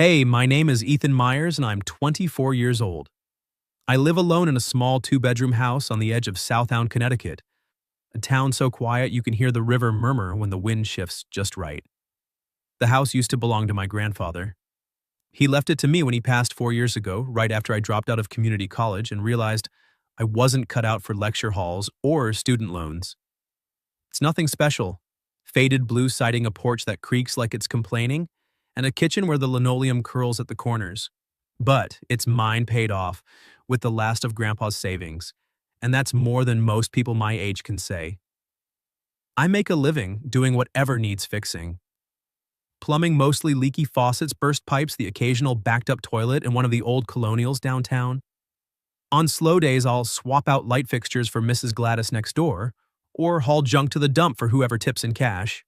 Hey, my name is Ethan Myers and I'm 24 years old. I live alone in a small two-bedroom house on the edge of Southound, Connecticut, a town so quiet you can hear the river murmur when the wind shifts just right. The house used to belong to my grandfather. He left it to me when he passed 4 years ago, right after I dropped out of community college and realized I wasn't cut out for lecture halls or student loans. It's nothing special. Faded blue siding, a porch that creaks like it's complaining, and a kitchen where the linoleum curls at the corners. But it's mine paid off with the last of Grandpa's savings, and that's more than most people my age can say. I make a living doing whatever needs fixing. Plumbing mostly leaky faucets, burst pipes, the occasional backed up toilet in one of the old colonials downtown. On slow days, I'll swap out light fixtures for Mrs. Gladys next door, or haul junk to the dump for whoever tips in cash.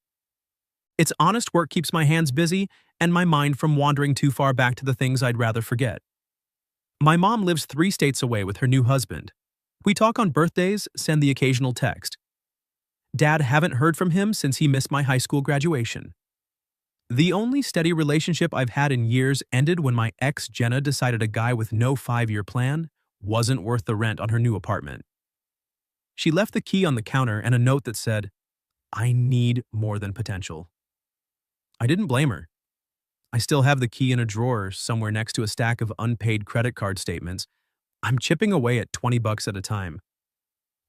It's honest work keeps my hands busy and my mind from wandering too far back to the things I'd rather forget. My mom lives 3 states away with her new husband. We talk on birthdays, send the occasional text. Dad, haven't heard from him since he missed my high school graduation. The only steady relationship I've had in years ended when my ex Jenna decided a guy with no 5-year plan wasn't worth the rent on her new apartment. She left the key on the counter and a note that said, "I need more than potential." I didn't blame her. I still have the key in a drawer somewhere next to a stack of unpaid credit card statements. I'm chipping away at $20 at a time.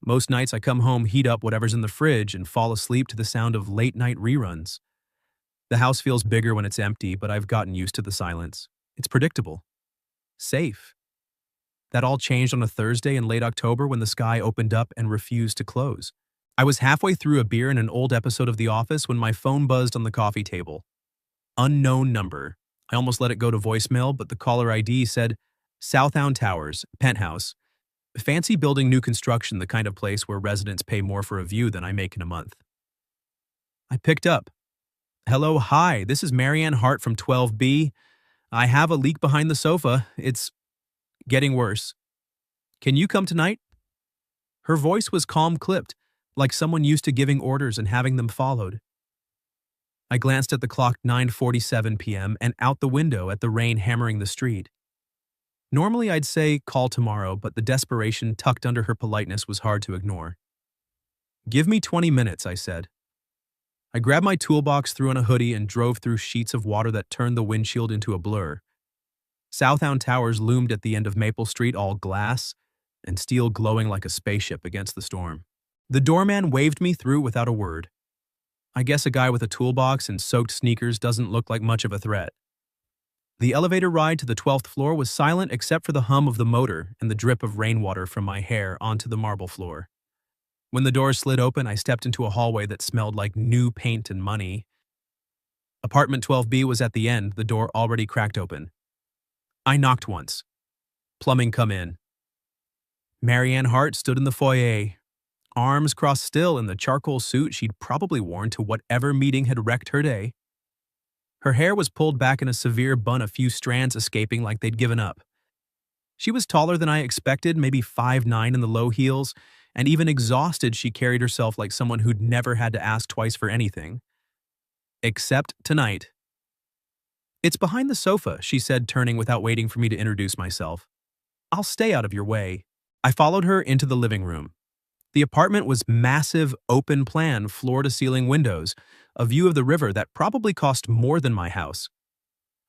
Most nights I come home, heat up whatever's in the fridge, and fall asleep to the sound of late-night reruns. The house feels bigger when it's empty, but I've gotten used to the silence. It's predictable. Safe. That all changed on a Thursday in late October when the sky opened up and refused to close. I was halfway through a beer in an old episode of The Office when my phone buzzed on the coffee table. Unknown number. I almost let it go to voicemail, but the caller ID said, Southound Towers, penthouse. Fancy building, new construction, the kind of place where residents pay more for a view than I make in a month. I picked up. Hello, hi, this is Marianne Hart from 12B. I have a leak behind the sofa. It's getting worse. Can you come tonight? Her voice was calm-clipped, like someone used to giving orders and having them followed. I glanced at the clock, 9:47 p.m., and out the window at the rain hammering the street. Normally I'd say call tomorrow, but the desperation tucked under her politeness was hard to ignore. Give me 20 minutes, I said. I grabbed my toolbox, threw on a hoodie, and drove through sheets of water that turned the windshield into a blur. Southound Towers loomed at the end of Maple Street, all glass and steel glowing like a spaceship against the storm. The doorman waved me through without a word. I guess a guy with a toolbox and soaked sneakers doesn't look like much of a threat. The elevator ride to the 12th floor was silent except for the hum of the motor and the drip of rainwater from my hair onto the marble floor. When the doors slid open, I stepped into a hallway that smelled like new paint and money. Apartment 12B was at the end, the door already cracked open. I knocked once. Plumbing, come in. Marianne Hart stood in the foyer, arms crossed still in the charcoal suit she'd probably worn to whatever meeting had wrecked her day. Her hair was pulled back in a severe bun, a few strands escaping like they'd given up. She was taller than I expected, maybe 5'9" in the low heels, and even exhausted she carried herself like someone who'd never had to ask twice for anything. Except tonight. It's behind the sofa, she said, turning without waiting for me to introduce myself. I'll stay out of your way. I followed her into the living room. The apartment was massive, open-plan, floor-to-ceiling windows, a view of the river that probably cost more than my house.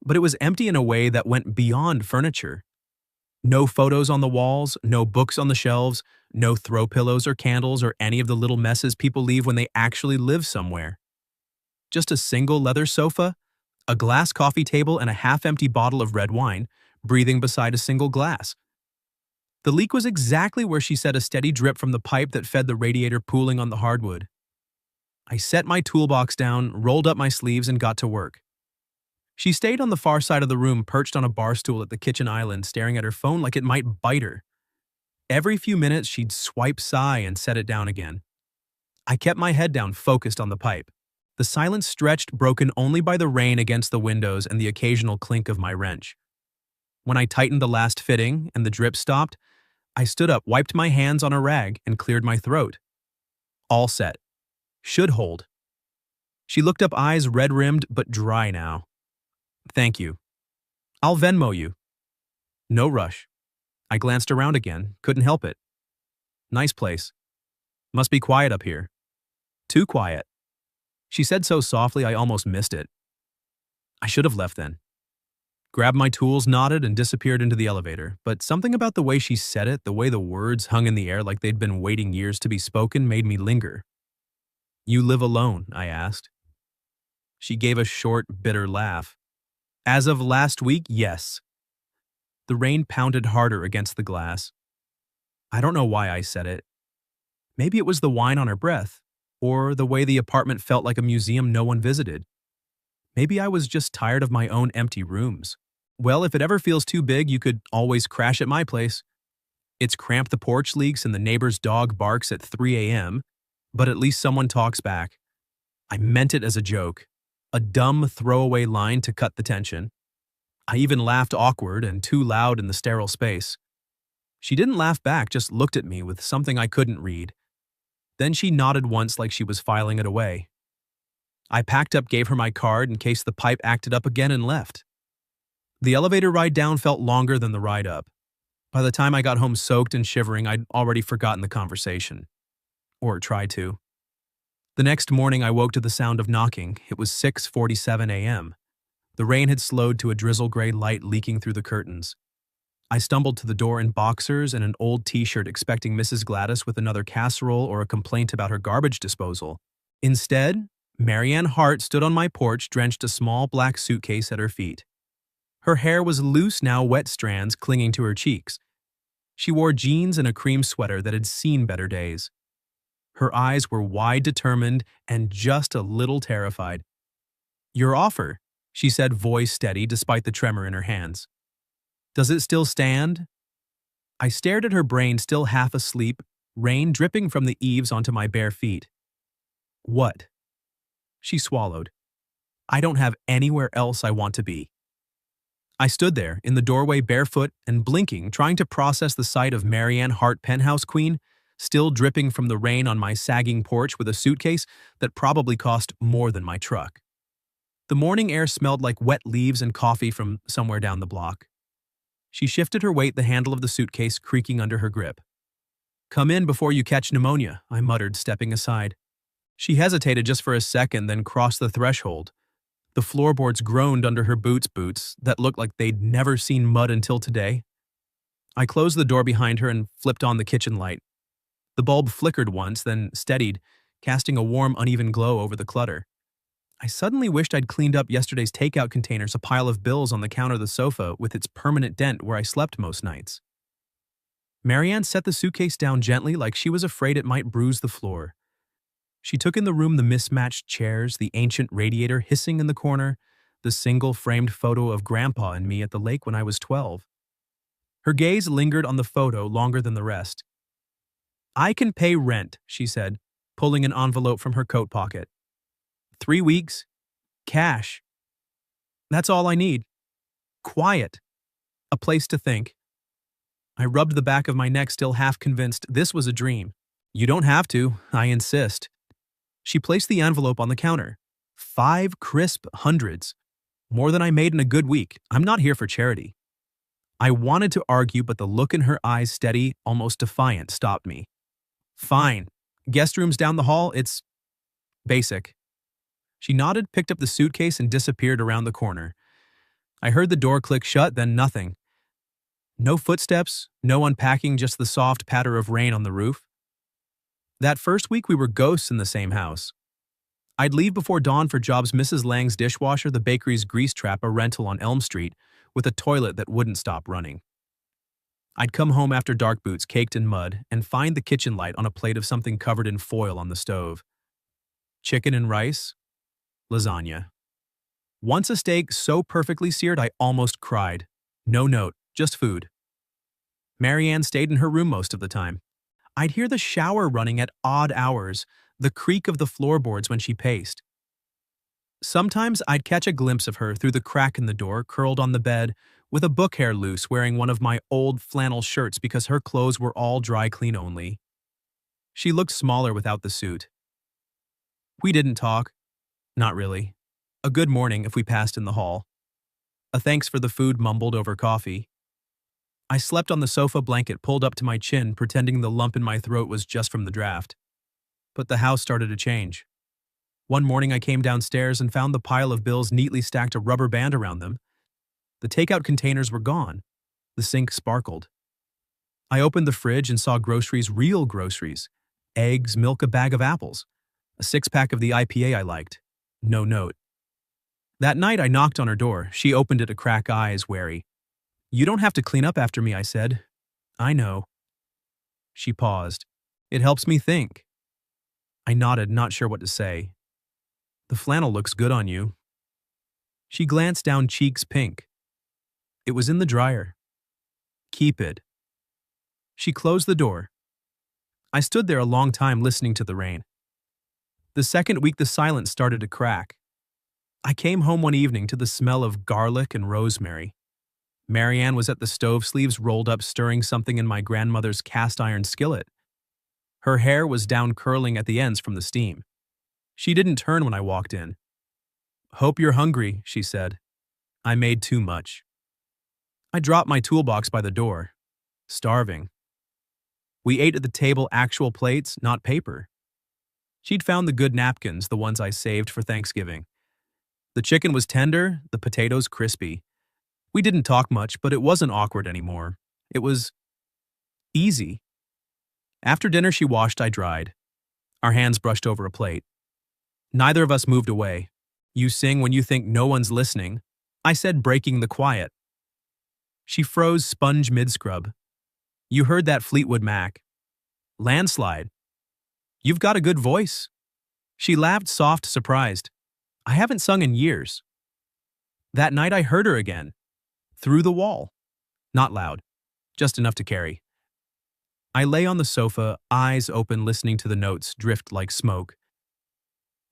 But it was empty in a way that went beyond furniture. No photos on the walls, no books on the shelves, no throw pillows or candles or any of the little messes people leave when they actually live somewhere. Just a single leather sofa, a glass coffee table, and a half-empty bottle of red wine, breathing beside a single glass. The leak was exactly where she said, a steady drip from the pipe that fed the radiator pooling on the hardwood. I set my toolbox down, rolled up my sleeves, and got to work. She stayed on the far side of the room, perched on a bar stool at the kitchen island, staring at her phone like it might bite her. Every few minutes, she'd swipe sigh and set it down again. I kept my head down, focused on the pipe. The silence stretched, broken only by the rain against the windows and the occasional clink of my wrench. When I tightened the last fitting and the drip stopped, I stood up, wiped my hands on a rag, and cleared my throat. All set. Should hold. She looked up, eyes red-rimmed but dry now. Thank you. I'll Venmo you. No rush. I glanced around again, couldn't help it. Nice place. Must be quiet up here. Too quiet. She said so softly I almost missed it. I should have left then. Grabbed my tools, nodded, and disappeared into the elevator, but something about the way she said it, the way the words hung in the air like they'd been waiting years to be spoken, made me linger. You live alone? I asked. She gave a short, bitter laugh. As of last week, yes. The rain pounded harder against the glass. I don't know why I said it. Maybe it was the wine on her breath, or the way the apartment felt like a museum no one visited. Maybe I was just tired of my own empty rooms. Well, if it ever feels too big, you could always crash at my place. It's cramped, the porch leaks, and the neighbor's dog barks at 3 a.m., but at least someone talks back. I meant it as a joke, a dumb throwaway line to cut the tension. I even laughed awkward and too loud in the sterile space. She didn't laugh back, just looked at me with something I couldn't read. Then she nodded once like she was filing it away. I packed up, gave her my card in case the pipe acted up again, and left. The elevator ride down felt longer than the ride up. By the time I got home soaked and shivering, I'd already forgotten the conversation. Or tried to. The next morning I woke to the sound of knocking. It was 6:47 a.m. The rain had slowed to a drizzle-gray light leaking through the curtains. I stumbled to the door in boxers and an old t-shirt, expecting Mrs. Gladys with another casserole or a complaint about her garbage disposal. Instead, Marianne Hart stood on my porch, drenched, a small black suitcase at her feet. Her hair was loose, now wet strands clinging to her cheeks. She wore jeans and a cream sweater that had seen better days. Her eyes were wide, determined, and just a little terrified. "Your offer," she said, voice steady despite the tremor in her hands. "Does it still stand?" I stared at her, brain still half asleep, rain dripping from the eaves onto my bare feet. "What?" She swallowed. "I don't have anywhere else I want to be." I stood there, in the doorway, barefoot and blinking, trying to process the sight of Marianne Hart, penthouse queen, still dripping from the rain on my sagging porch with a suitcase that probably cost more than my truck. The morning air smelled like wet leaves and coffee from somewhere down the block. She shifted her weight, the handle of the suitcase creaking under her grip. "Come in before you catch pneumonia," I muttered, stepping aside. She hesitated just for a second, then crossed the threshold. The floorboards groaned under her boots that looked like they'd never seen mud until today. I closed the door behind her and flipped on the kitchen light. The bulb flickered once, then steadied, casting a warm, uneven glow over the clutter. I suddenly wished I'd cleaned up yesterday's takeout containers, a pile of bills on the counter of the sofa with its permanent dent where I slept most nights. Marianne set the suitcase down gently, like she was afraid it might bruise the floor. She took in the room, the mismatched chairs, the ancient radiator hissing in the corner, the single framed photo of Grandpa and me at the lake when I was 12. Her gaze lingered on the photo longer than the rest. "I can pay rent," she said, pulling an envelope from her coat pocket. 3 weeks. Cash. That's all I need. Quiet. A place to think. I rubbed the back of my neck, still half convinced this was a dream. "You don't have to, I insist." She placed the envelope on the counter. 5 crisp hundreds. More than I made in a good week. I'm not here for charity. I wanted to argue, but the look in her eyes, steady, almost defiant, stopped me. "Fine. Guest room's down the hall. It's basic." She nodded, picked up the suitcase, and disappeared around the corner. I heard the door click shut, then nothing. No footsteps, no unpacking, just the soft patter of rain on the roof. That first week we were ghosts in the same house. I'd leave before dawn for jobs: Mrs. Lang's dishwasher, the bakery's grease trap, a rental on Elm Street, with a toilet that wouldn't stop running. I'd come home after dark, boots caked in mud, and find the kitchen light on a plate of something covered in foil on the stove. Chicken and rice, lasagna. Once a steak so perfectly seared I almost cried. No note, just food. Marianne stayed in her room most of the time. I'd hear the shower running at odd hours, the creak of the floorboards when she paced. Sometimes I'd catch a glimpse of her through the crack in the door, curled on the bed, with a book hair loose, wearing one of my old flannel shirts because her clothes were all dry clean only. She looked smaller without the suit. We didn't talk. Not really. A good morning if we passed in the hall. A thanks for the food mumbled over coffee. I slept on the sofa, blanket pulled up to my chin, pretending the lump in my throat was just from the draft. But the house started to change. One morning I came downstairs and found the pile of bills neatly stacked, a rubber band around them. The takeout containers were gone. The sink sparkled. I opened the fridge and saw groceries, real groceries. Eggs, milk, a bag of apples. A six-pack of the IPA I liked. No note. That night I knocked on her door. She opened it, a crack, eyes wary. "You don't have to clean up after me," I said. "I know." She paused. "It helps me think." I nodded, not sure what to say. "The flannel looks good on you." She glanced down, cheeks pink. "It was in the dryer." "Keep it." She closed the door. I stood there a long time listening to the rain. The second week the silence started to crack. I came home one evening to the smell of garlic and rosemary. Marianne was at the stove, sleeves rolled up, stirring something in my grandmother's cast-iron skillet. Her hair was down, curling at the ends from the steam. She didn't turn when I walked in. "Hope you're hungry," she said. "I made too much." I dropped my toolbox by the door. Starving. We ate at the table, actual plates, not paper. She'd found the good napkins, the ones I saved for Thanksgiving. The chicken was tender, the potatoes crispy. We didn't talk much, but it wasn't awkward anymore. It was easy. After dinner she washed, I dried. Our hands brushed over a plate. Neither of us moved away. "You sing when you think no one's listening," I said, breaking the quiet. She froze, sponge mid-scrub. "You heard that Fleetwood Mac. Landslide. You've got a good voice." She laughed, soft, surprised. "I haven't sung in years." That night I heard her again. Through the wall. Not loud. Just enough to carry. I lay on the sofa, eyes open, listening to the notes drift like smoke.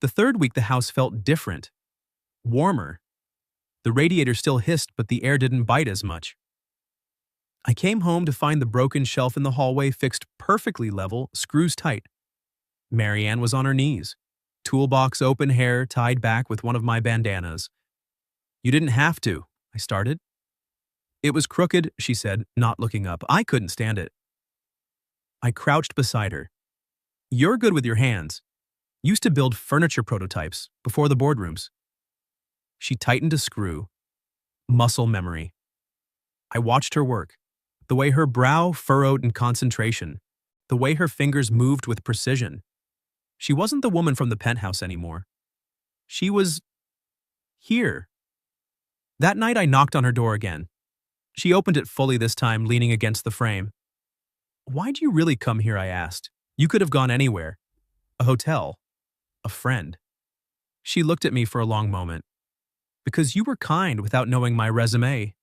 The third week the house felt different. Warmer. The radiator still hissed, but the air didn't bite as much. I came home to find the broken shelf in the hallway fixed perfectly level, screws tight. Marianne was on her knees. Toolbox open, hair tied back with one of my bandanas. "You didn't have to," I started. "It was crooked," she said, not looking up. I couldn't stand it. I crouched beside her. "You're good with your hands. Used to build furniture prototypes before the boardrooms." She tightened a screw. Muscle memory. I watched her work. The way her brow furrowed in concentration. The way her fingers moved with precision. She wasn't the woman from the penthouse anymore. She was here. That night I knocked on her door again. She opened it fully this time, leaning against the frame. "Why'd you really come here?" I asked. "You could have gone anywhere. A hotel. A friend." She looked at me for a long moment. "Because you were kind without knowing my resume.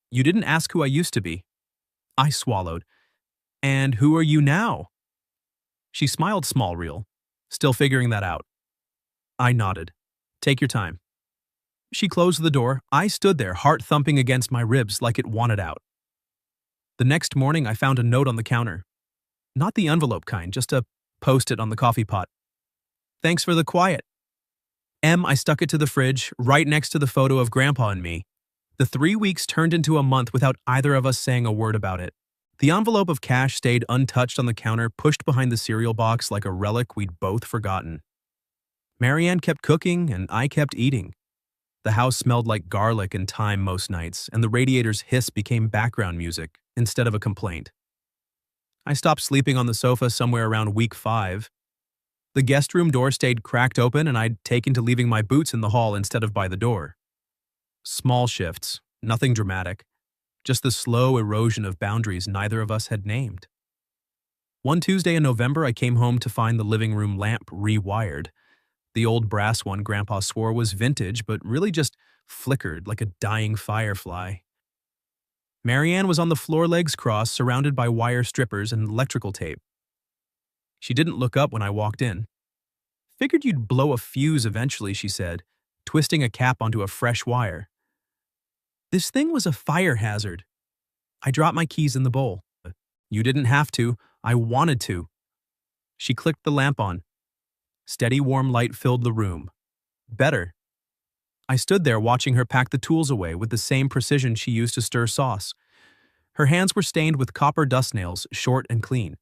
You didn't ask who I used to be." I swallowed. "And who are you now?" She smiled, small real. "Still figuring that out." I nodded. "Take your time." She closed the door. I stood there, heart thumping against my ribs like it wanted out. The next morning I found a note on the counter. Not the envelope kind, just a post-it on the coffee pot. "Thanks for the quiet." I stuck it to the fridge, right next to the photo of Grandpa and me. The 3 weeks turned into a month without either of us saying a word about it. The envelope of cash stayed untouched on the counter, pushed behind the cereal box like a relic we'd both forgotten. Marianne kept cooking, and I kept eating. The house smelled like garlic and thyme most nights, and the radiator's hiss became background music instead of a complaint. I stopped sleeping on the sofa somewhere around week 5. The guest room door stayed cracked open, and I'd taken to leaving my boots in the hall instead of by the door. Small shifts, nothing dramatic, just the slow erosion of boundaries neither of us had named. One Tuesday in November, I came home to find the living room lamp rewired. The old brass one Grandpa swore was vintage, but really just flickered like a dying firefly. Marianne was on the floor, legs crossed, surrounded by wire strippers and electrical tape. She didn't look up when I walked in. "Figured you'd blow a fuse eventually," she said, twisting a cap onto a fresh wire. "This thing was a fire hazard." I dropped my keys in the bowl. "You didn't have to. I wanted to." She clicked the lamp on. Steady warm light filled the room. Better. I stood there watching her pack the tools away with the same precision she used to stir sauce. Her hands were stained with copper dust nails, short and clean.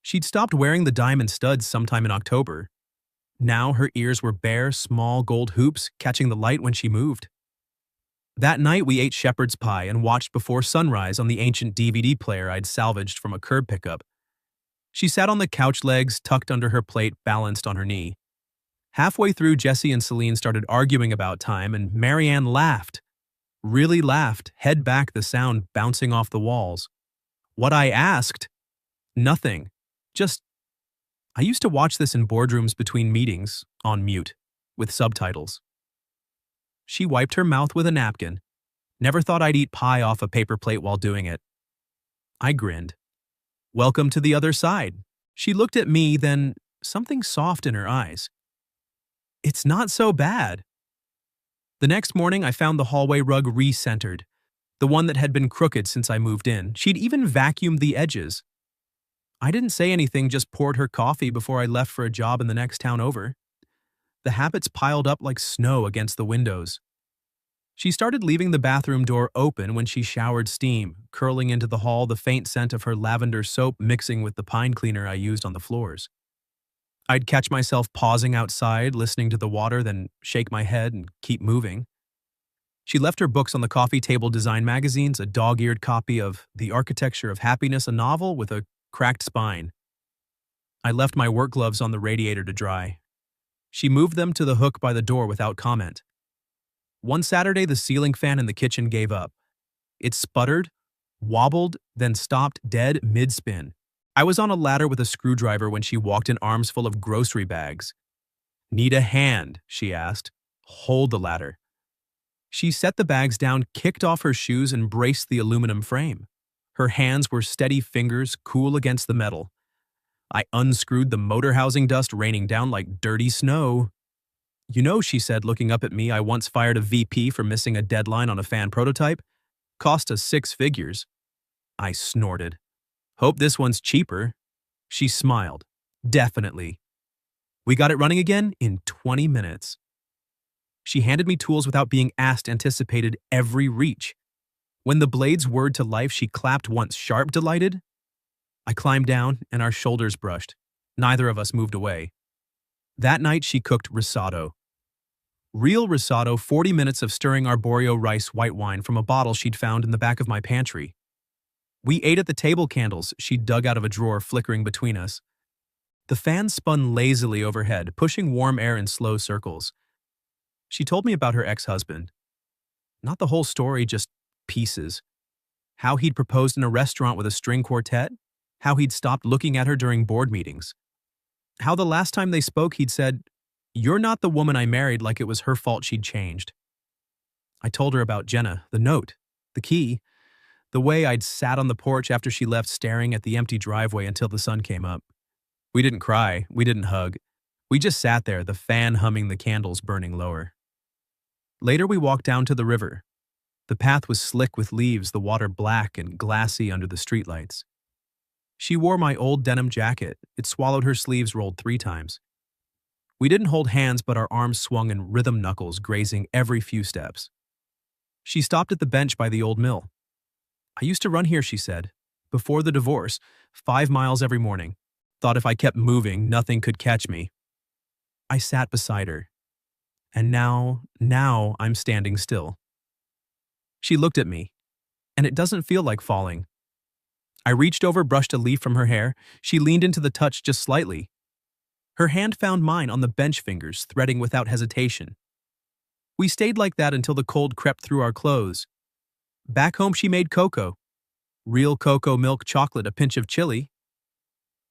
She'd stopped wearing the diamond studs sometime in October. Now her ears were bare, small gold hoops catching the light when she moved. That night we ate shepherd's pie and watched Before Sunrise on the ancient DVD player I'd salvaged from a curb pickup. She sat on the couch legs tucked under her plate, balanced on her knee. Halfway through, Jessie and Celine started arguing about time, and Marianne laughed. Really laughed, head back, the sound bouncing off the walls. What I asked? Nothing. Just, I used to watch this in boardrooms between meetings, on mute, with subtitles. She wiped her mouth with a napkin. Never thought I'd eat pie off a paper plate while doing it. I grinned. Welcome to the other side. She looked at me, then something soft in her eyes. It's not so bad. The next morning, I found the hallway rug re-centered, the one that had been crooked since I moved in. She'd even vacuumed the edges. I didn't say anything, just poured her coffee before I left for a job in the next town over. The habits piled up like snow against the windows. She started leaving the bathroom door open when she showered steam, curling into the hall, the faint scent of her lavender soap mixing with the pine cleaner I used on the floors. I'd catch myself pausing outside, listening to the water, then shake my head and keep moving. She left her books on the coffee table, design magazines, a dog-eared copy of The Architecture of Happiness, a novel with a cracked spine. I left my work gloves on the radiator to dry. She moved them to the hook by the door without comment. One Saturday, the ceiling fan in the kitchen gave up. It sputtered, wobbled, then stopped dead mid-spin. I was on a ladder with a screwdriver when she walked in, arms full of grocery bags. Need a hand, she asked. Hold the ladder. She set the bags down, kicked off her shoes, and braced the aluminum frame. Her hands were steady fingers, cool against the metal. I unscrewed the motor housing, dust raining down like dirty snow. You know, she said, looking up at me, I once fired a VP for missing a deadline on a fan prototype. Cost us 6 figures. I snorted. Hope this one's cheaper. She smiled. Definitely. We got it running again in 20 minutes. She handed me tools without being asked, anticipated every reach. When the blades whirred to life, she clapped once, sharp, delighted. I climbed down, and our shoulders brushed. Neither of us moved away. That night, she cooked risotto. Real risotto, 40 minutes of stirring arborio rice white wine from a bottle she'd found in the back of my pantry. We ate at the table, candles she'd dug out of a drawer flickering between us. The fan spun lazily overhead, pushing warm air in slow circles. She told me about her ex-husband. Not the whole story, just pieces. How he'd proposed in a restaurant with a string quartet. How he'd stopped looking at her during board meetings. How the last time they spoke he'd said, "You're not the woman I married," like it was her fault she'd changed. I told her about Jenna, the note, the key, the way I'd sat on the porch after she left, staring at the empty driveway until the sun came up. We didn't cry, we didn't hug. We just sat there, the fan humming, the candles burning lower. Later we walked down to the river. The path was slick with leaves, the water black and glassy under the streetlights. She wore my old denim jacket. It swallowed her sleeves, rolled 3 times. We didn't hold hands, but our arms swung in rhythm, knuckles grazing every few steps. She stopped at the bench by the old mill. I used to run here, she said, before the divorce, 5 miles every morning. Thought if I kept moving, nothing could catch me. I sat beside her. And now I'm standing still. She looked at me, and it doesn't feel like falling. I reached over, brushed a leaf from her hair. She leaned into the touch just slightly. Her hand found mine on the bench, fingers threading without hesitation. We stayed like that until the cold crept through our clothes. Back home she made cocoa. Real cocoa, milk, chocolate, a pinch of chili.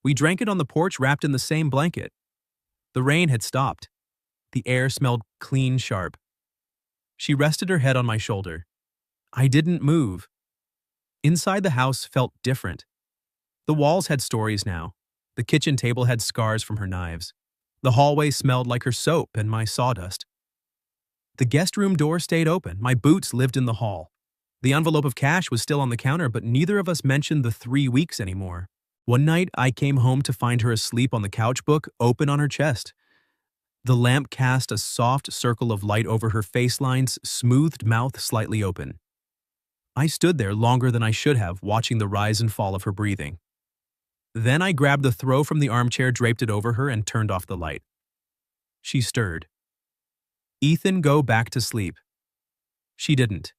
We drank it on the porch, wrapped in the same blanket. The rain had stopped. The air smelled clean, sharp. She rested her head on my shoulder. I didn't move. Inside the house felt different. The walls had stories now. The kitchen table had scars from her knives. The hallway smelled like her soap and my sawdust. The guest room door stayed open. My boots lived in the hall. The envelope of cash was still on the counter, but neither of us mentioned the 3 weeks anymore. One night, I came home to find her asleep on the couch, book open on her chest. The lamp cast a soft circle of light over her face lines, smoothed mouth slightly open. I stood there longer than I should have, watching the rise and fall of her breathing. Then I grabbed the throw from the armchair, draped it over her, and turned off the light. She stirred. "Ethan, go back to sleep." She didn't.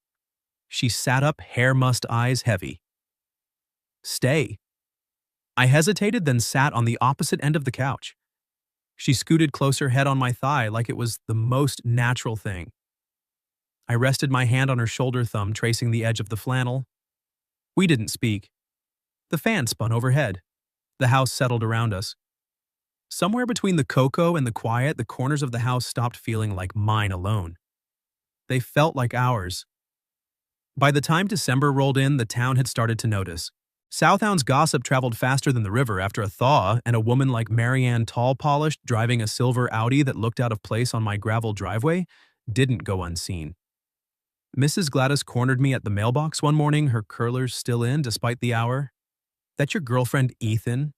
She sat up, hair mussed, eyes heavy. "Stay." I hesitated, then sat on the opposite end of the couch. She scooted closer, head on my thigh, like it was the most natural thing. I rested my hand on her shoulder, thumb tracing the edge of the flannel. We didn't speak. The fan spun overhead. The house settled around us. Somewhere between the cocoa and the quiet, the corners of the house stopped feeling like mine alone. They felt like ours. By the time December rolled in, the town had started to notice. Southound's gossip traveled faster than the river after a thaw, and a woman like Marianne, tall-polished, driving a silver Audi that looked out of place on my gravel driveway, didn't go unseen. Mrs. Gladys cornered me at the mailbox one morning, her curlers still in despite the hour. "That your girlfriend, Ethan?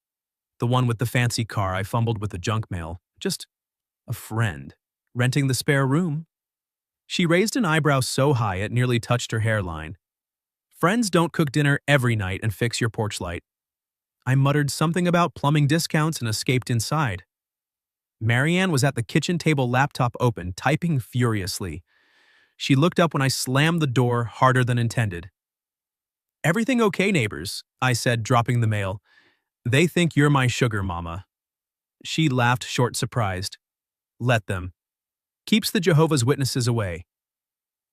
The one with the fancy car?" I fumbled with the junk mail. "Just a friend. Renting the spare room." She raised an eyebrow so high it nearly touched her hairline. "Friends don't cook dinner every night and fix your porch light." I muttered something about plumbing discounts and escaped inside. Marianne was at the kitchen table, laptop open, typing furiously. She looked up when I slammed the door harder than intended. "Everything okay, neighbors?" I said, dropping the mail. "They think you're my sugar mama." She laughed, short, surprised. "Let them. Keeps the Jehovah's Witnesses away."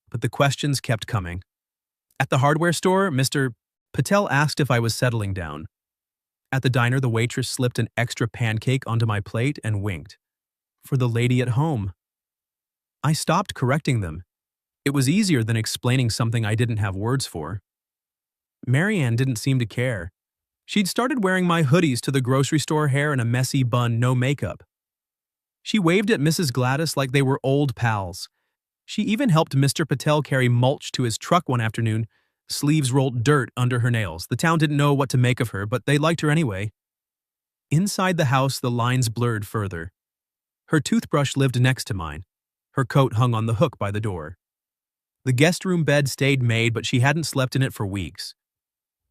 But the questions kept coming. At the hardware store, Mr. Patel asked if I was settling down. At the diner, the waitress slipped an extra pancake onto my plate and winked. "For the lady at home." I stopped correcting them. It was easier than explaining something I didn't have words for. Marianne didn't seem to care. She'd started wearing my hoodies to the grocery store, hair in a messy bun, no makeup. She waved at Mrs. Gladys like they were old pals. She even helped Mr. Patel carry mulch to his truck one afternoon, sleeves rolled dirt under her nails. The town didn't know what to make of her, but they liked her anyway. Inside the house, the lines blurred further. Her toothbrush lived next to mine. Her coat hung on the hook by the door. The guest room bed stayed made, but she hadn't slept in it for weeks.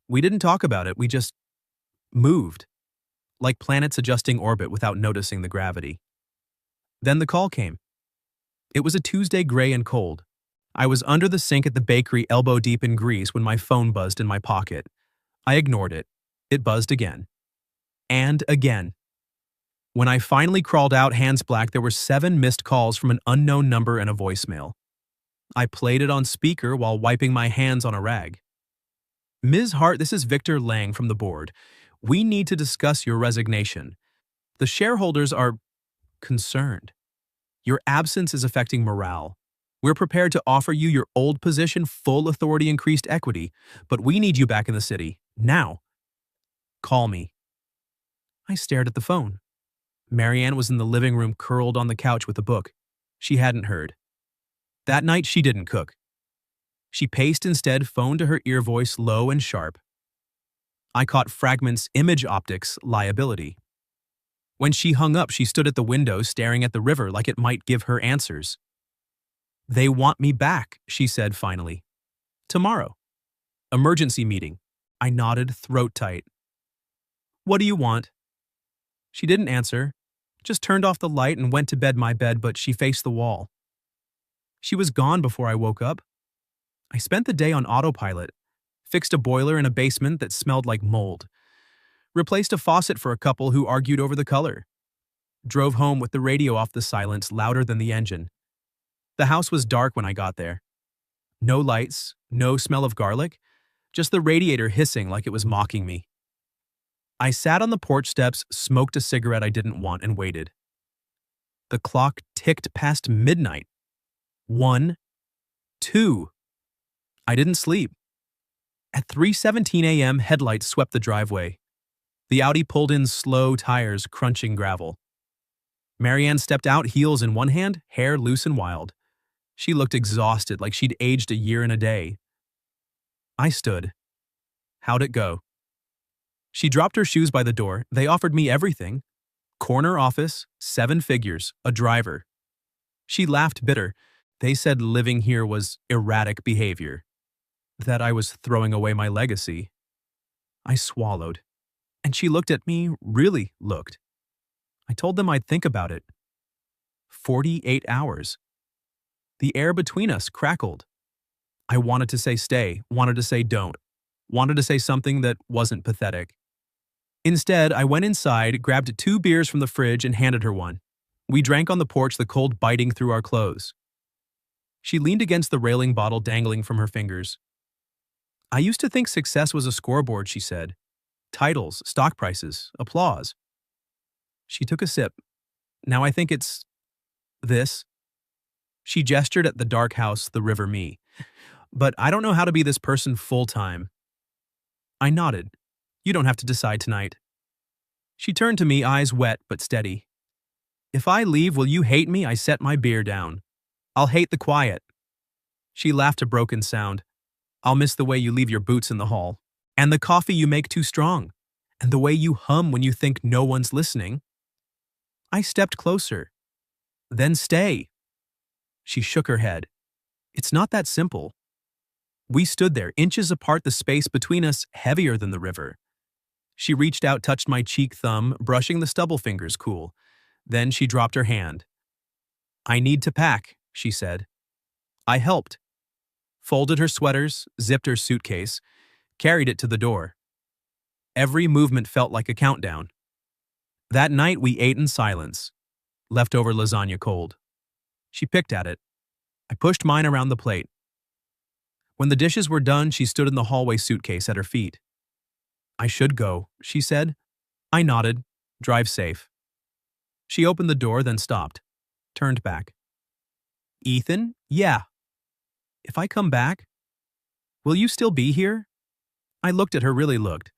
We didn't talk about it, we just moved, like planets adjusting orbit without noticing the gravity. Then the call came. It was a Tuesday, gray and cold. I was under the sink at the bakery, elbow deep in grease, when my phone buzzed in my pocket. I ignored it. It buzzed again. And again. When I finally crawled out, hands black, there were 7 missed calls from an unknown number and a voicemail. I played it on speaker while wiping my hands on a rag. "Ms. Hart, this is Victor Lang from the board. We need to discuss your resignation. The shareholders are concerned. Your absence is affecting morale. We're prepared to offer you your old position, full authority, increased equity, but we need you back in the city. Now. Call me." I stared at the phone. Marianne was in the living room, curled on the couch with a book. She hadn't heard. That night, she didn't cook. She paced instead, phone to her ear, voice low and sharp. I caught fragments, image optics, liability. When she hung up, she stood at the window, staring at the river like it might give her answers. "They want me back," she said finally. "Tomorrow. Emergency meeting." I nodded, throat tight. "What do you want?" She didn't answer, just turned off the light and went to bed, my bed, but she faced the wall. She was gone before I woke up. I spent the day on autopilot, fixed a boiler in a basement that smelled like mold, replaced a faucet for a couple who argued over the color, drove home with the radio off the silence, louder than the engine. The house was dark when I got there. No lights, no smell of garlic, just the radiator hissing like it was mocking me. I sat on the porch steps, smoked a cigarette I didn't want, and waited. The clock ticked past midnight. 1, 2. I didn't sleep. At 3:17 a.m., headlights swept the driveway. The Audi pulled in, slow tires crunching gravel. Marianne stepped out, heels in one hand, hair loose and wild. She looked exhausted, like she'd aged a year and a day. I stood. "How'd it go?" She dropped her shoes by the door. "They offered me everything. Corner office, 7 figures, a driver. She laughed bitter. They said living here was erratic behavior, that I was throwing away my legacy. I swallowed, and she looked at me, really looked. I told them I'd think about it. 48 hours. The air between us crackled. I wanted to say stay, wanted to say don't, wanted to say something that wasn't pathetic. Instead, I went inside, grabbed 2 beers from the fridge, and handed her one. We drank on the porch, the cold biting through our clothes. She leaned against the railing, bottle dangling from her fingers. I used to think success was a scoreboard, she said. Titles, stock prices, applause. She took a sip. Now I think it's this. She gestured at the dark house, the river me. But I don't know how to be this person full-time. I nodded. You don't have to decide tonight. She turned to me, eyes wet but steady. If I leave, will you hate me? I set my beer down. I'll hate the quiet. She laughed a broken sound. I'll miss the way you leave your boots in the hall, and the coffee you make too strong, and the way you hum when you think no one's listening. I stepped closer. Then stay. She shook her head. It's not that simple. We stood there, inches apart, the space between us heavier than the river. She reached out, touched my cheek, thumb, brushing the stubble fingers cool. Then she dropped her hand. I need to pack, she said. I helped. Folded her sweaters, zipped her suitcase, carried it to the door. Every movement felt like a countdown. That night we ate in silence. Leftover lasagna cold. She picked at it. I pushed mine around the plate. When the dishes were done, she stood in the hallway, suitcase at her feet. I should go, she said. I nodded. Drive safe. She opened the door, then stopped. Turned back. Ethan? Yeah. If I come back, will you still be here? I looked at her, really looked.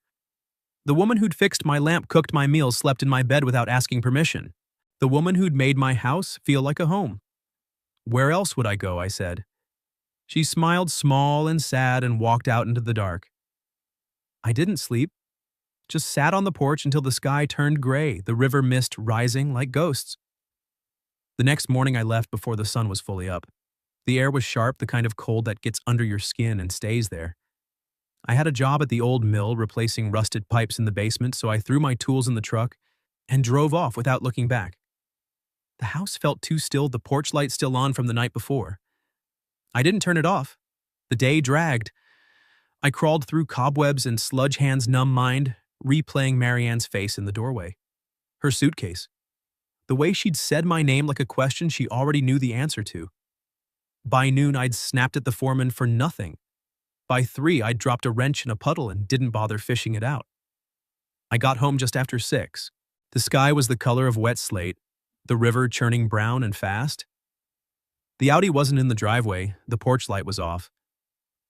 The woman who'd fixed my lamp, cooked my meals, slept in my bed without asking permission. The woman who'd made my house feel like a home. Where else would I go? I said. She smiled, small and sad, and walked out into the dark. I didn't sleep. Just sat on the porch until the sky turned gray, the river mist rising like ghosts. The next morning I left before the sun was fully up. The air was sharp, the kind of cold that gets under your skin and stays there. I had a job at the old mill replacing rusted pipes in the basement, so I threw my tools in the truck and drove off without looking back. The house felt too still, the porch light still on from the night before. I didn't turn it off. The day dragged. I crawled through cobwebs and sludge hands' numb mind, replaying Marianne's face in the doorway. Her suitcase. The way she'd said my name like a question she already knew the answer to. By noon, I'd snapped at the foreman for nothing. By 3, I'd dropped a wrench in a puddle and didn't bother fishing it out. I got home just after 6. The sky was the color of wet slate, the river churning brown and fast. The Audi wasn't in the driveway, the porch light was off.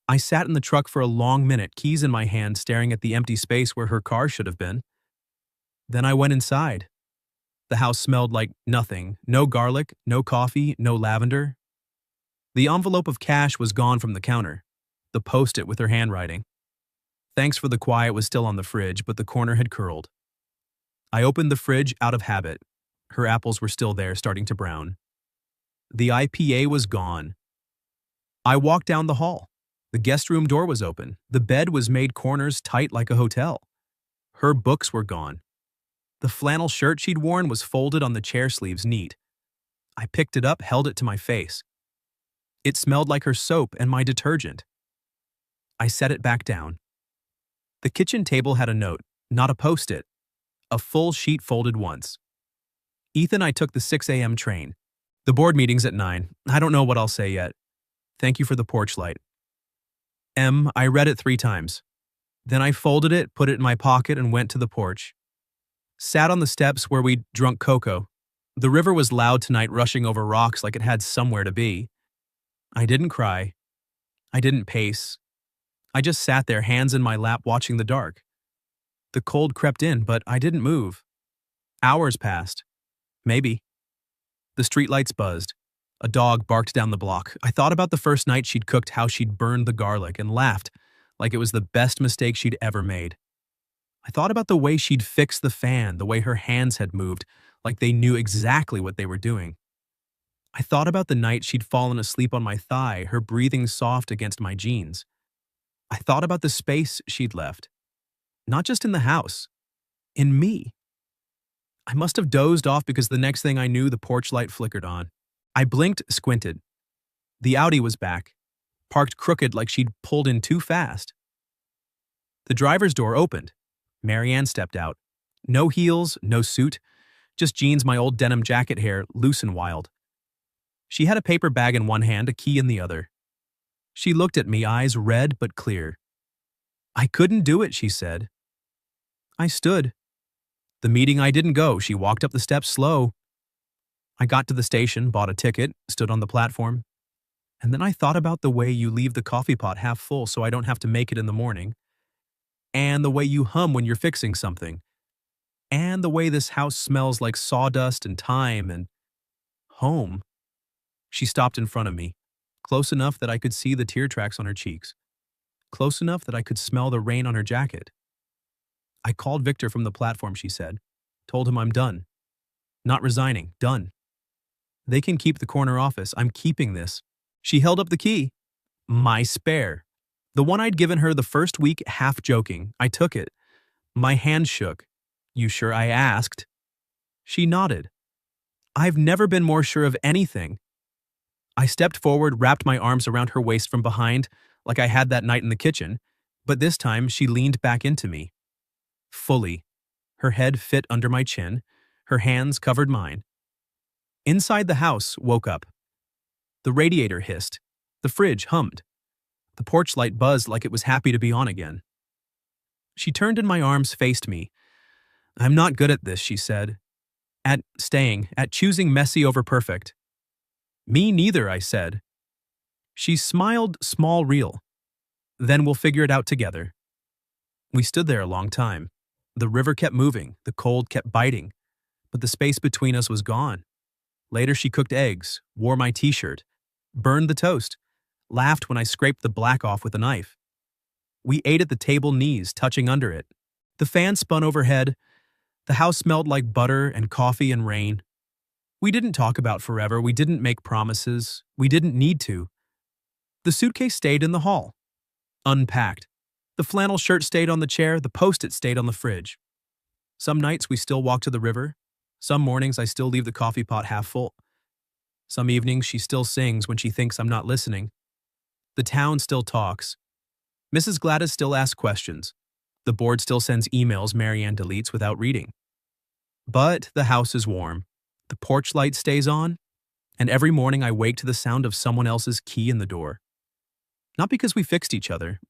I sat in the truck for a long minute, keys in my hand, staring at the empty space where her car should have been. Then I went inside. The house smelled like nothing, no garlic, no coffee, no lavender. The envelope of cash was gone from the counter, the post-it with her handwriting. Thanks for the quiet was still on the fridge, but the corner had curled. I opened the fridge out of habit. Her apples were still there, starting to brown. The IPA was gone. I walked down the hall. The guest room door was open. The bed was made corners tight like a hotel. Her books were gone. The flannel shirt she'd worn was folded on the chair sleeves neat. I picked it up, held it to my face. It smelled like her soap and my detergent. I set it back down. The kitchen table had a note, not a post-it. A full sheet folded once. Ethan, I took the 6 a.m. train. The board meeting's at 9. I don't know what I'll say yet. Thank you for the porch light. I read it 3 times. Then I folded it, put it in my pocket, and went to the porch. Sat on the steps where we'd drunk cocoa. The river was loud tonight, rushing over rocks like it had somewhere to be. I didn't cry. I didn't pace. I just sat there, hands in my lap, watching the dark. The cold crept in, but I didn't move. Hours passed. Maybe. The streetlights buzzed. A dog barked down the block. I thought about the first night she'd cooked, how she'd burned the garlic, and laughed like it was the best mistake she'd ever made. I thought about the way she'd fixed the fan, the way her hands had moved, like they knew exactly what they were doing. I thought about the night she'd fallen asleep on my thigh, her breathing soft against my jeans. I thought about the space she'd left, not just in the house, in me. I must have dozed off because the next thing I knew, the porch light flickered on. I blinked, squinted. The Audi was back, parked crooked like she'd pulled in too fast. The driver's door opened. Marianne stepped out. No heels, no suit, just jeans, my old denim jacket hair, loose and wild. She had a paper bag in one hand, a key in the other. She looked at me, eyes red but clear. "I couldn't do it," she said. I stood. The meeting I didn't go, she walked up the steps slow. I got to the station, bought a ticket, stood on the platform. And then I thought about the way you leave the coffee pot half full so I don't have to make it in the morning. And the way you hum when you're fixing something. And the way this house smells like sawdust and thyme and home. She stopped in front of me, close enough that I could see the tear tracks on her cheeks, close enough that I could smell the rain on her jacket. "I called Victor from the platform," she said. "Told him I'm done. Not resigning, done. They can keep the corner office. I'm keeping this." She held up the key. My spare. The one I'd given her the first week, half joking. I took it. My hand shook. "You sure?" I asked. She nodded. I've never been more sure of anything. I stepped forward, wrapped my arms around her waist from behind, like I had that night in the kitchen, but this time she leaned back into me. Fully. Her head fit under my chin, her hands covered mine. Inside the house woke up. The radiator hissed. The fridge hummed. The porch light buzzed like it was happy to be on again. She turned in my arms, faced me. "I'm not good at this," she said. At choosing messy over perfect." "Me neither," I said. She smiled, small, real. "Then we'll figure it out together." We stood there a long time. The river kept moving, the cold kept biting, but the space between us was gone. Later she cooked eggs, wore my t-shirt, burned the toast, laughed when I scraped the black off with a knife. We ate at the table, knees touching under it. The fan spun overhead. The house smelled like butter and coffee and rain. We didn't talk about forever. We didn't make promises. We didn't need to. The suitcase stayed in the hall, unpacked. The flannel shirt stayed on the chair. The Post-it stayed on the fridge. Some nights we still walk to the river. Some mornings I still leave the coffee pot half full. Some evenings she still sings when she thinks I'm not listening. The town still talks. Mrs. Gladys still asks questions. The board still sends emails Marianne deletes without reading. But the house is warm. The porch light stays on, and every morning I wake to the sound of someone else's key in the door. Not because we fixed each other,